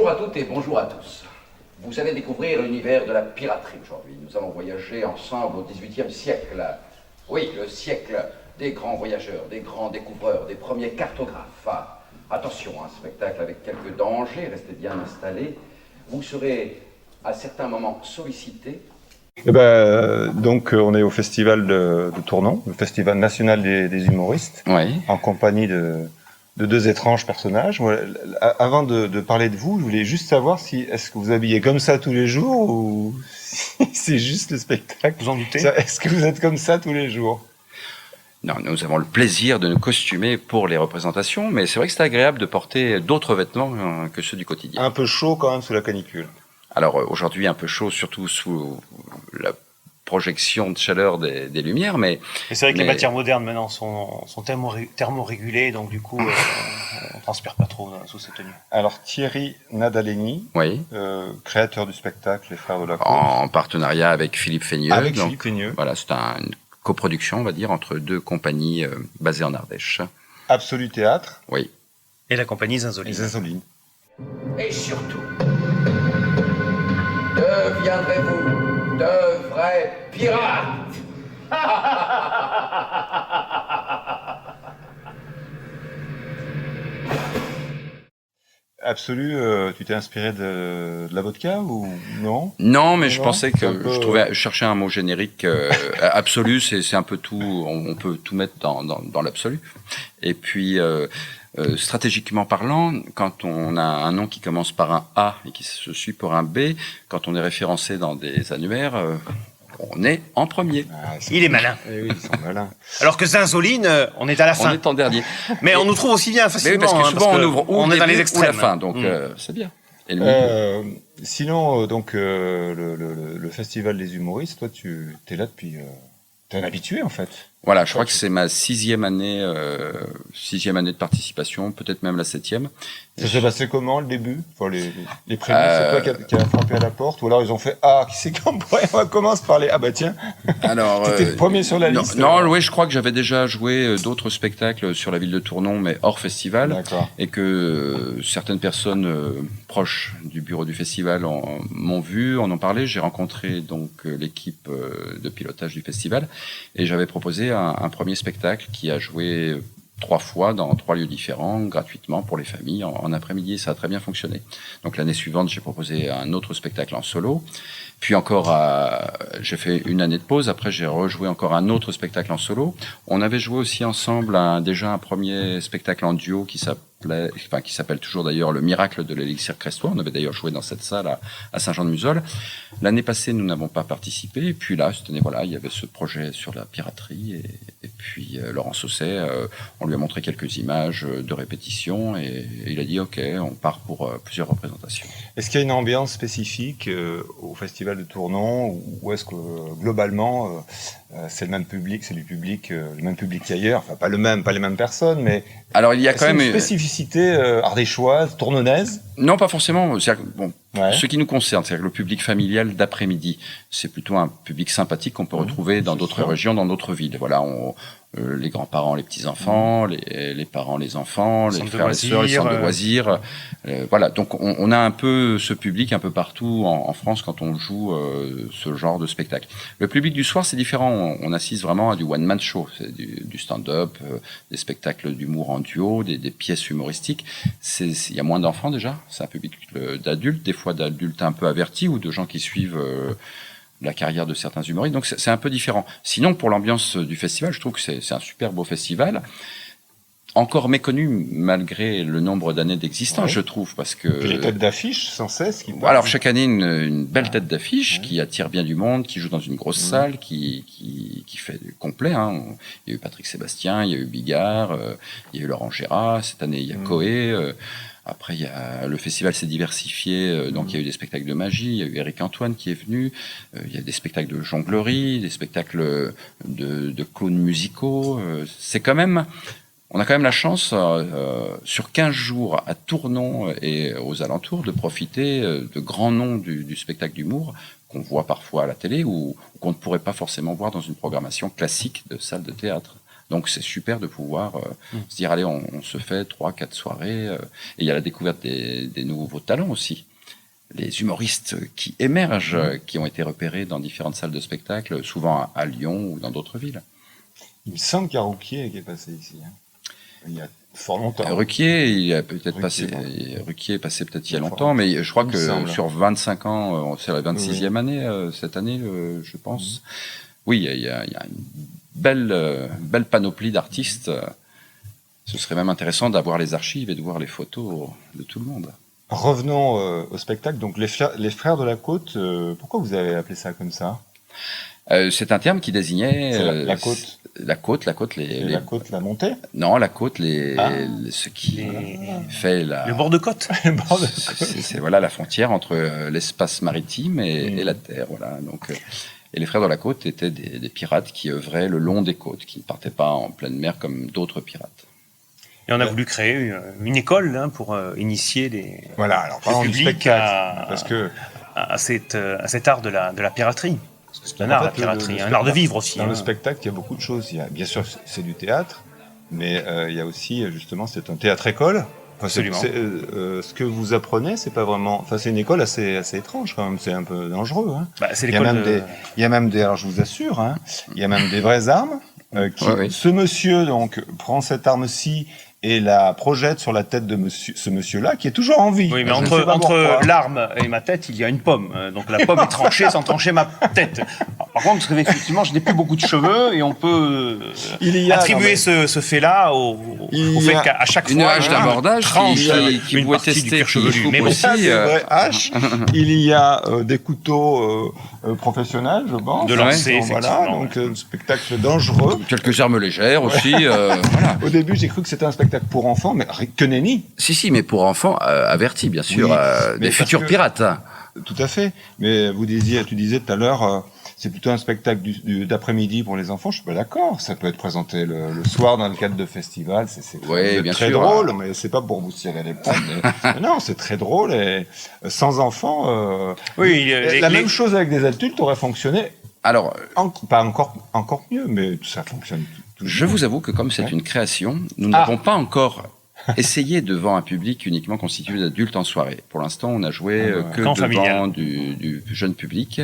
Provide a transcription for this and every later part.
Bonjour à toutes et bonjour à tous. Vous allez découvrir l'univers de la piraterie aujourd'hui. Nous allons voyager ensemble au XVIIIe siècle. Oui, le siècle des grands voyageurs, des grands découvreurs, des premiers cartographes. Ah, attention, un spectacle avec quelques dangers, restez bien installés. Vous serez à certains moments sollicités. Donc on est au festival de Tournon, le festival national des humoristes, Oui. en compagnie de deux étranges personnages. Moi, avant de parler de vous, je voulais juste savoir si est-ce que vous habillez comme ça tous les jours ou si c'est juste le spectacle. Vous en doutez? Est-ce que vous êtes comme ça tous les jours? Non, nous avons le plaisir de nous costumer pour les représentations, mais c'est vrai que c'est agréable de porter d'autres vêtements que ceux du quotidien. Un peu chaud quand même sous la canicule. Alors aujourd'hui un peu chaud, surtout sous la projection de chaleur des lumières, mais c'est vrai que les matières modernes maintenant sont thermorégulées, donc du coup on transpire pas trop sous ces tenues. Alors Thierry Nadaleni, oui, créateur du spectacle Les Frères de la Course, en partenariat avec Philippe Fénieux. Philippe Fénieux. Voilà, c'est une coproduction, on va dire, entre deux compagnies basées en Ardèche. Absolu Théâtre. Oui. Et la compagnie Zinzoline. Et surtout, deviendrez-vous de vrais pirates. Absolu, tu t'es inspiré de la vodka ou non? Non, mais je pensais que je cherchais un mot générique. Absolu, c'est un peu tout. On peut tout mettre dans l'absolu. Et puis, stratégiquement parlant, quand on a un nom qui commence par un A et qui se suit par un B, quand on est référencé dans des annuaires, on est en premier. Il est malin. Eh oui, ils sont malins. Alors que Zinzoline, on est à la fin. On est en dernier. Mais on nous trouve aussi bien facilement. Oui, parce que souvent on ouvre on est dans les extrêmes. Ou la fin, donc c'est bien. Et sinon, donc le festival des humoristes, toi, tu es là depuis. T'es un habitué en fait. Voilà, je crois que c'est ma sixième année de participation, peut-être même la 7e. Ça s'est passé comment le début? Enfin, les prémices, c'est toi qui a frappé à la porte, ou alors ils ont fait qui c'est qu'on pourrait, on commence par les bah tiens. Alors t'étais le premier sur la liste. Non, oui, je crois que j'avais déjà joué d'autres spectacles sur la ville de Tournon, mais hors festival. D'accord. Et que certaines personnes proches du bureau du festival m'ont vu, en ont parlé. J'ai rencontré donc l'équipe de pilotage du festival et j'avais proposé un premier spectacle qui a joué 3 fois dans 3 lieux différents, gratuitement pour les familles, en après-midi, et ça a très bien fonctionné. Donc l'année suivante, j'ai proposé un autre spectacle en solo. Puis encore, j'ai fait une année de pause. Après, j'ai rejoué encore un autre spectacle en solo. On avait joué aussi ensemble déjà un premier spectacle en duo qui s'appelle toujours d'ailleurs Le Miracle de l'Élixir Crestois. On avait d'ailleurs joué dans cette salle à Saint-Jean-de-Museul. L'année passée, nous n'avons pas participé. Et puis là, cette année, voilà, il y avait ce projet sur la piraterie. Et puis Laurent Sausset, on lui a montré quelques images de répétition et il a dit OK, on part pour plusieurs représentations. Est-ce qu'il y a une ambiance spécifique au festival de Tournon, ou est-ce que globalement c'est le même public, c'est le même public qu'ailleurs, enfin pas les mêmes personnes, mais alors il y a quand même une spécificité ardéchoise, tournonnaise? Non, pas forcément. Bon, ouais. Ce qui nous concerne, c'est-à-dire que le public familial d'après-midi, c'est plutôt un public sympathique qu'on peut retrouver dans d'autres régions, dans d'autres villes. Voilà, les grands-parents, les petits-enfants, les parents, les enfants, les frères, les sœurs, les centres de loisirs. Voilà, donc on a un peu ce public un peu partout en France quand on joue ce genre de spectacle. Le public du soir, c'est différent. On assiste vraiment à du one-man show, c'est du stand-up, des spectacles d'humour en duo, des pièces humoristiques. Il y a moins d'enfants déjà, c'est un public d'adultes, des fois d'adultes un peu avertis ou de gens qui suivent la carrière de certains humoristes. Donc c'est un peu différent. Sinon, pour l'ambiance du festival, je trouve que c'est un super beau festival. Encore méconnu malgré le nombre d'années d'existence, je trouve, parce que... Puis les têtes d'affiche sans cesse qui passent. Alors chaque année une belle tête d'affiche qui attire bien du monde, qui joue dans une grosse salle, qui fait du complet. Hein. Il y a eu Patrick Sébastien, il y a eu Bigard, il y a eu Laurent Gérard, cette année il y a Coé. Après, le festival s'est diversifié, donc il y a eu des spectacles de magie, il y a eu Éric Antoine qui est venu, il y a des spectacles de jonglerie, des spectacles de clowns musicaux. On a quand même la chance, sur 15 jours à Tournon et aux alentours, de profiter de grands noms du spectacle d'humour qu'on voit parfois à la télé ou qu'on ne pourrait pas forcément voir dans une programmation classique de salle de théâtre. Donc c'est super de pouvoir se dire, allez, on se fait 3-4 soirées. Et il y a la découverte des nouveaux talents aussi. Les humoristes qui émergent, qui ont été repérés dans différentes salles de spectacle, souvent à Lyon ou dans d'autres villes. Il me semble qu'il y a Rouquier qui est passé ici. Il y a fort longtemps. Ruquier, il a peut-être passé. Ruquier est passé peut-être il y a longtemps, mais je crois que sur 25 ans, c'est la 26e année cette année, je pense. Oui, il y a une belle panoplie d'artistes. Ce serait même intéressant d'avoir les archives et de voir les photos de tout le monde. Revenons au spectacle. Donc les frères de la côte. Pourquoi vous avez appelé ça comme ça? C'est un terme qui désignait la côte. La côte, La côte, la montée. Non, la côte, ce qui fait le bord de côte. C'est voilà la frontière entre l'espace maritime et la terre. Voilà. Donc, et les frères de la côte étaient des pirates qui œuvraient le long des côtes, qui ne partaient pas en pleine mer comme d'autres pirates. Et on a voulu créer une école pour initier les publics parce que à cet art de la piraterie. Parce que c'est un art, la piraterie, un art de vivre aussi. Dans le spectacle, il y a beaucoup de choses. Bien sûr, c'est du théâtre, mais il y a aussi, justement, c'est un théâtre-école. Absolument. Ce que vous apprenez, c'est pas vraiment... Enfin, c'est une école assez étrange, quand même. C'est un peu dangereux. C'est l'école il y a même des... Alors, je vous assure, il y a même des vraies armes. Ce monsieur, donc, prend cette arme-ci et la projette sur la tête de ce monsieur-là, qui est toujours en vie. Oui, mais entre l'arme et ma tête, il y a une pomme. Donc la pomme est tranchée sans trancher ma tête. Alors, par contre, effectivement, je n'ai plus beaucoup de cheveux et on peut attribuer ce fait-là au fait qu'à chaque une fois... hache d'abordage qui pouvait tester chevelu. Mais aussi... des vraies haches. Il y a des couteaux professionnels, je pense. De lancer, voilà, donc un spectacle dangereux. Quelques armes légères aussi. Voilà. Au début, j'ai cru que c'était un spectacle pour enfants, mais que nenni. Si, mais pour enfants avertis, bien sûr, des futurs pirates. Tout à fait. Mais tu disais tout à l'heure, c'est plutôt un spectacle d'après-midi pour les enfants. Je suis pas d'accord. Ça peut être présenté le soir dans le cadre de festivals. C'est bien très sûr, drôle, mais c'est pas pour vous tirer les poings. Mais non, c'est très drôle et sans enfants. La même chose avec des adultes aurait fonctionné. Alors, pas encore mieux, mais ça fonctionne. Je vous avoue que comme c'est une création, nous n'avons pas encore essayé devant un public uniquement constitué d'adultes en soirée. Pour l'instant, on a joué que devant du jeune public.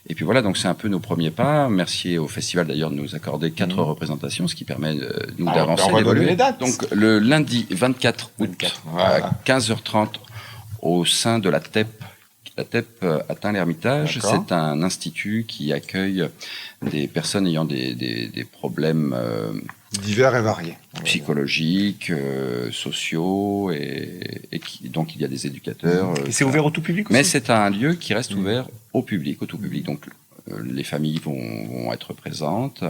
Et puis voilà, donc c'est un peu nos premiers pas. Merci au festival d'ailleurs de nous accorder 4 représentations, ce qui permet nous d'avancer. Les dates. Donc le lundi 24 août à 15h30 au sein de la TEP. La TEP atteint l'Ermitage. C'est un institut qui accueille des personnes ayant des problèmes divers et variés, psychologiques, sociaux, et donc il y a des éducateurs. Et c'est ouvert au tout public aussi. Mais c'est un lieu qui reste ouvert au public, au tout public. Donc les familles vont être présentes,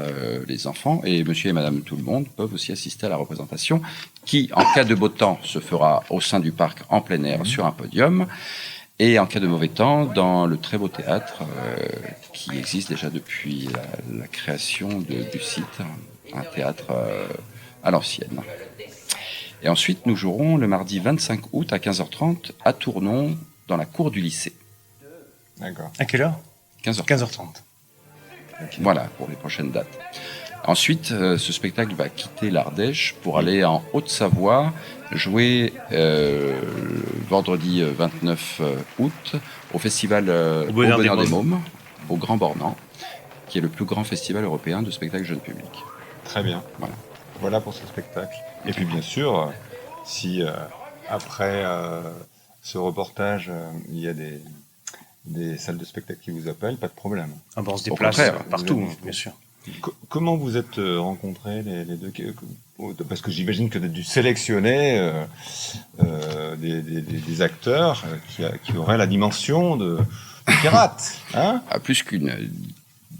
les enfants, et monsieur et madame tout le monde peuvent aussi assister à la représentation qui, en cas de beau temps, se fera au sein du parc en plein air sur un podium. Et en cas de mauvais temps, dans le très beau théâtre qui existe déjà depuis la création du site, un théâtre à l'ancienne. Et ensuite, nous jouerons le mardi 25 août à 15h30 à Tournon, dans la cour du lycée. D'accord. À quelle heure ? 15h30. Voilà, pour les prochaines dates. Ensuite, ce spectacle va quitter l'Ardèche pour aller en Haute-Savoie, jouer vendredi 29 août au festival au Bonheur des Mômes, au Grand Bornand, qui est le plus grand festival européen de spectacle jeune public. Très bien. Voilà pour ce spectacle. Et puis bien sûr, si après ce reportage, il y a des salles de spectacle qui vous appellent, pas de problème. On se déplace partout, bien sûr. Comment vous êtes rencontrés les deux? Parce que j'imagine que vous avez dû sélectionner des acteurs qui auraient la dimension de pirate. Plus qu'une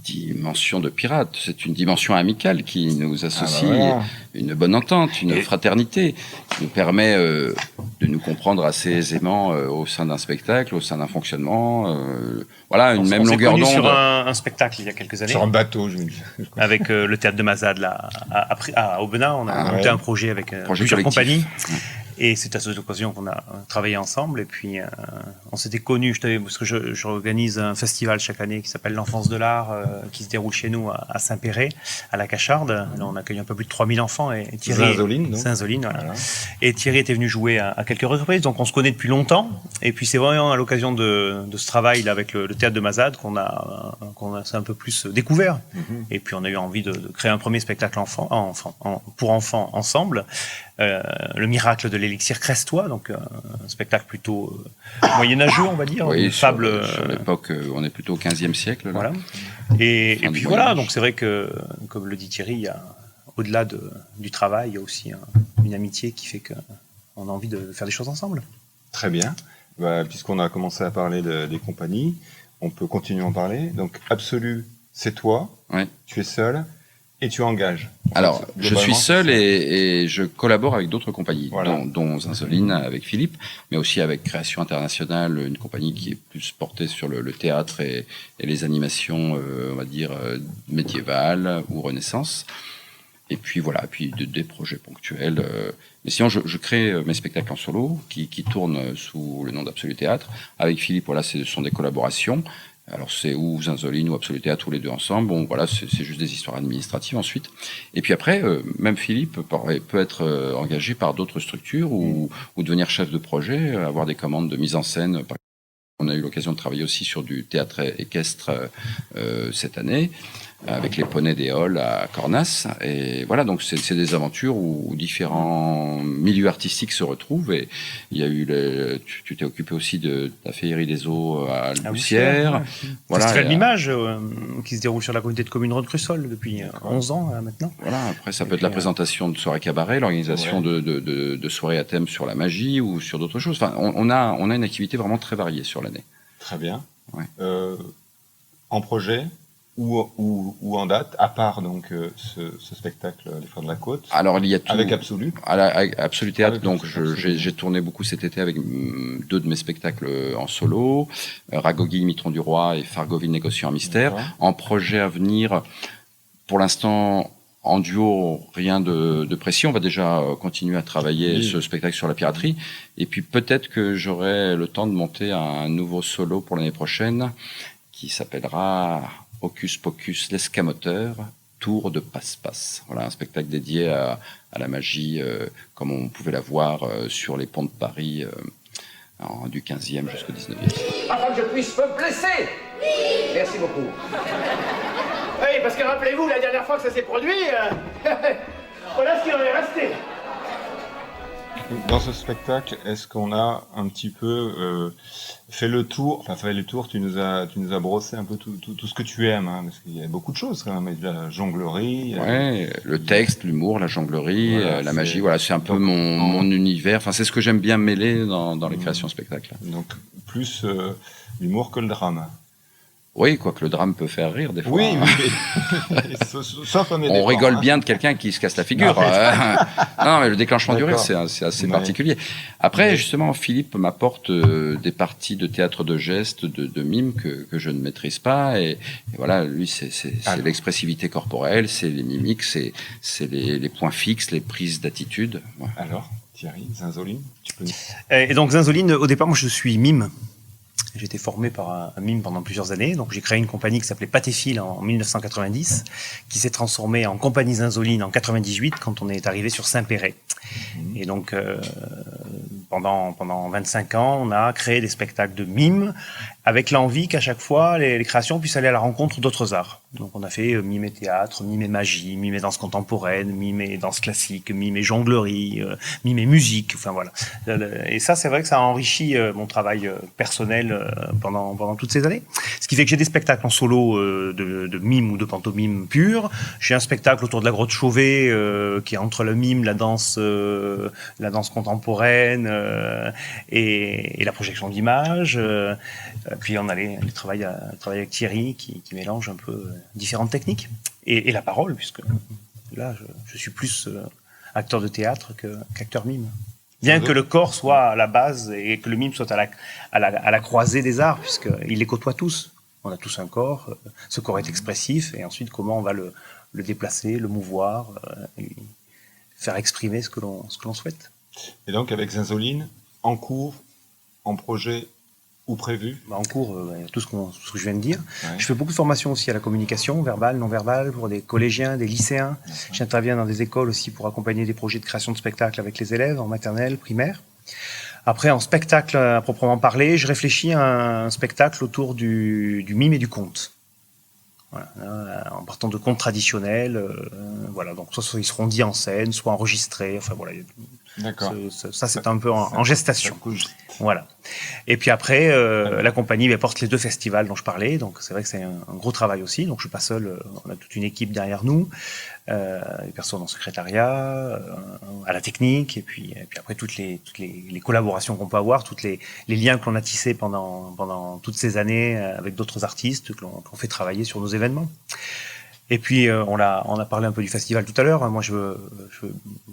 dimension de pirate, c'est une dimension amicale qui nous associe, une bonne entente, une fraternité, qui nous permet de nous comprendre assez aisément au sein d'un spectacle, au sein d'un fonctionnement. Une même longueur d'onde. Sur un spectacle il y a quelques années. Sur un bateau, je avec le théâtre de Mazade à Aubenas, on a monté un projet avec plusieurs compagnies. Et c'est à cette occasion qu'on a travaillé ensemble. Et puis, on s'était connus, parce que j'organise un festival chaque année qui s'appelle l'Enfance de l'Art, qui se déroule chez nous à Saint-Péret, à la Cacharde. Là, on accueille un peu plus de 3000 enfants. Et Thierry, Saint-Zoline, voilà. Et Thierry était venu jouer à quelques reprises, donc on se connaît depuis longtemps. Et puis, c'est vraiment à l'occasion de ce travail là, avec le théâtre de Mazade qu'on a un peu plus découvert. Et puis, on a eu envie de créer un premier spectacle pour enfants ensemble. Le miracle de l'élixir crestois, donc un spectacle plutôt moyenâgeux, on va dire. Oui, une fable. Sur l'époque, on est plutôt au XVe siècle. Là. Voilà. Et puis voilà, donc c'est vrai que, comme le dit Thierry, il y a, au-delà du travail, il y a aussi une amitié qui fait qu'on a envie de faire des choses ensemble. Très bien. Bah, puisqu'on a commencé à parler des compagnies, on peut continuer à en parler. Donc, Absolu, c'est toi, tu es seul et tu engages. Alors, je suis seul et je collabore avec d'autres compagnies, dont Zinzoline avec Philippe, mais aussi avec Création Internationale, une compagnie qui est plus portée sur le théâtre et les animations, on va dire, médiévales ou Renaissance. Et puis voilà, puis des projets ponctuels. Mais sinon, je crée mes spectacles en solo, qui tournent sous le nom d'Absolu Théâtre. Avec Philippe, voilà, ce sont des collaborations. Alors c'est ou Zinzoline ou Absolu Théâtre, tous les deux ensemble. Bon, voilà, c'est juste des histoires administratives ensuite. Et puis après, même Philippe peut être engagé par d'autres structures ou devenir chef de projet, avoir des commandes de mise en scène. On a eu l'occasion de travailler aussi sur du théâtre équestre cette année, avec les poneys des Halles à Cornas. Et voilà, donc c'est des aventures où différents milieux artistiques se retrouvent. Et il y a eu tu t'es occupé aussi de la féerie des eaux à Boussières. Voilà, Festival d'Images qui se déroule sur la communauté de communes Rhône-Crussol depuis 11 ans maintenant. Voilà, après ça peut être la présentation de soirées cabaret, l'organisation de soirées à thème sur la magie ou sur d'autres choses. Enfin, on a une activité vraiment très variée sur l'année. Très bien. En projet ou en date, à part donc ce spectacle Les Fleurs de la Côte. Alors il y a tout. Avec Absolu. Avec Absolu Théâtre, avec donc j'ai tourné beaucoup cet été avec 2 de mes spectacles en solo, Ragogi, Mitron du Roi et Fargoville, Négociant en mystère. En projet à venir, pour l'instant, en duo, rien de précis. On va déjà continuer à travailler ce spectacle sur la piraterie. Et puis peut-être que j'aurai le temps de monter un nouveau solo pour l'année prochaine qui s'appellera Hocus Pocus, l'escamoteur, tour de passe-passe. Voilà, un spectacle dédié à la magie, comme on pouvait la voir sur les ponts de Paris du 15e jusqu'au 19e. Afin que je puisse me blesser. Merci beaucoup. Oui, parce que rappelez-vous, la dernière fois que ça s'est produit, voilà ce qu'il en est resté. Dans ce spectacle, est-ce qu'on a un petit peu fait le tour, tu nous as brossé un peu tout ce que tu aimes, hein, parce qu'il y a beaucoup de choses quand même, la jonglerie. Le texte, l'humour, la jonglerie, la magie, voilà, c'est un peu mon univers, enfin c'est ce que j'aime bien mêler dans les créations spectacles. Donc plus l'humour que le drame. Oui, quoique le drame peut faire rire des fois. Oui, sauf on rigole bien de quelqu'un qui se casse la figure. Non, mais le déclenchement du rire, c'est assez particulier. Après, justement, Philippe m'apporte des parties de théâtre de gestes, de mime que je ne maîtrise pas. Et voilà, lui, c'est l'expressivité corporelle, c'est les mimiques, c'est les points fixes, les prises d'attitude. Ouais. Alors, Thierry, Zinzoline, tu peux... Et donc, Zinzoline, au départ, moi, je suis mime. J'ai été formé par un mime pendant plusieurs années. Donc, j'ai créé une compagnie qui s'appelait Patéphile en 1990, qui s'est transformée en compagnie Zinzoline en 98 quand on est arrivé sur Saint-Péret. Et donc, pendant 25 ans, on a créé des spectacles de mime avec l'envie qu'à chaque fois, les créations puissent aller à la rencontre d'autres arts. Donc, on a fait mime et théâtre, mime et magie, mime et danse contemporaine, mime et danse classique, mime et jonglerie, mime et musique. Enfin, voilà. Et ça, c'est vrai que ça a enrichi mon travail personnel pendant toutes ces années. Ce qui fait que j'ai des spectacles en solo de mime ou de pantomime pure. J'ai un spectacle autour de la grotte Chauvet qui est entre le mime, la danse contemporaine et la projection d'images. Puis on allait travailler avec Thierry qui mélange un peu différentes techniques et la parole, puisque là je suis plus acteur de théâtre qu'acteur mime. Bien que le corps soit à la base et que le mime soit à la croisée des arts, puisqu'il les côtoie tous. On a tous un corps, ce corps est expressif, et ensuite comment on va le déplacer, le mouvoir, et faire exprimer ce que l'on souhaite. Et donc avec Zinzoline, en cours, en projet ou prévu? En cours, tout ce que je viens de dire. Ouais. Je fais beaucoup de formations aussi à la communication, verbale, non verbale, pour des collégiens, des lycéens. J'interviens dans des écoles aussi pour accompagner des projets de création de spectacles avec les élèves en maternelle, primaire. Après, en spectacle à proprement parler, je réfléchis à un spectacle autour du mime et du conte. Voilà, en partant de contes traditionnels, voilà, donc soit ils seront dits en scène, soit enregistrés, enfin voilà. D'accord. Ça c'est un peu en gestation. Ça bouge. Voilà. Et puis après, la compagnie porte les 2 festivals dont je parlais, donc c'est vrai que c'est un gros travail aussi. Donc je suis pas seul, on a toute une équipe derrière nous, des personnes en secrétariat, à la technique, et puis après toutes les collaborations qu'on peut avoir, les liens que l'on a tissés pendant toutes ces années avec d'autres artistes qu'on fait travailler sur nos événements. Et puis on a parlé un peu du festival tout à l'heure. Moi, je veux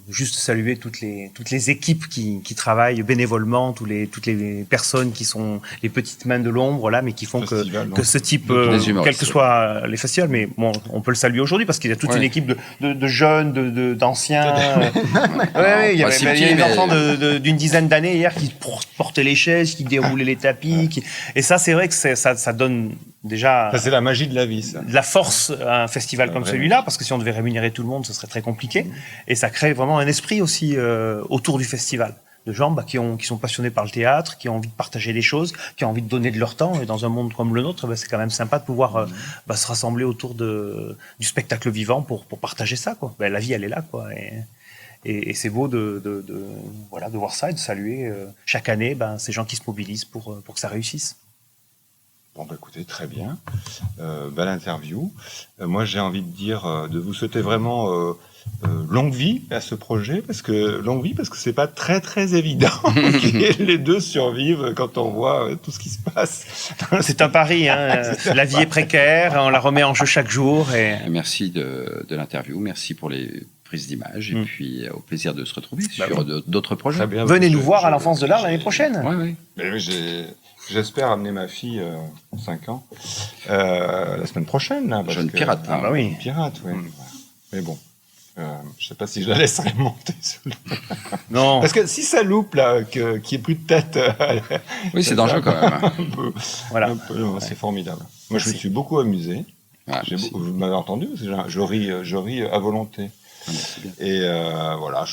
juste saluer toutes les équipes qui travaillent bénévolement, toutes les personnes qui sont les petites mains de l'ombre là, mais qui font que ce type, quels que soient les festivals, mais bon, on peut le saluer aujourd'hui parce qu'il y a toute une équipe de jeunes, d'anciens. Il y a des enfants d'une dizaine d'années hier qui portaient les chaises, qui déroulaient les tapis, et ça, c'est vrai que ça donne déjà. Ça, c'est la magie de la vie, ça. De la force à un festival comme celui-là, parce que si on devait rémunérer tout le monde, ce serait très compliqué. Et ça crée vraiment un esprit aussi autour du festival, de gens qui sont passionnés par le théâtre, qui ont envie de partager des choses, qui ont envie de donner de leur temps. Et dans un monde comme le nôtre, c'est quand même sympa de pouvoir se rassembler autour du spectacle vivant pour partager ça, quoi. La vie, elle est là, quoi. Et c'est beau de voir ça et de saluer chaque année ces gens qui se mobilisent pour que ça réussisse. Bon, écoutez, très bien. Belle interview. Moi, j'ai envie de dire, de vous souhaiter vraiment longue vie à ce projet, parce que c'est pas très très évident que les 2 survivent quand on voit tout ce qui se passe. C'est un pari, hein. La vie est précaire, on la remet en jeu chaque jour. Merci de l'interview, merci pour les prises d'images, et puis au plaisir de se retrouver sur d'autres projets. Très bien. Venez nous voir à l'Enfance de l'Art l'année prochaine. Oui. Mais j'espère amener ma fille, 5 ans, la semaine prochaine. Là, Jeune pirate. Oui. Pirate, oui. Mais bon, je sais pas si je la laisserai monter. Non. Parce que si ça loupe, là, qu'il n'y ait plus de tête... oui, c'est dangereux quand même. Voilà. C'est formidable. Moi, je me suis beaucoup amusé. Vous m'avez entendu, je ris à volonté. Et voilà,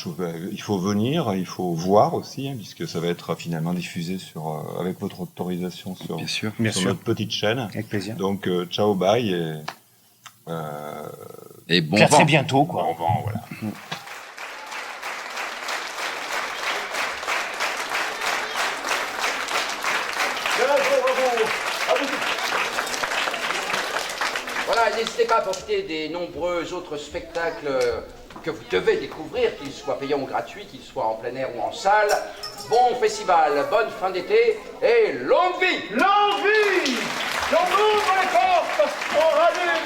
il faut venir, il faut voir aussi, hein, puisque ça va être finalement diffusé avec votre autorisation sur notre petite chaîne. Avec plaisir. Donc, ciao, bye, et bon à vent. très bientôt, quoi. Bon vent, voilà. Voilà, n'hésitez pas à profiter des nombreux autres spectacles que vous devez découvrir, qu'ils soient payants ou gratuits, qu'ils soient en plein air ou en salle. Bon festival, bonne fin d'été et longue vie! Longue vie! On ouvre les portes, on rallume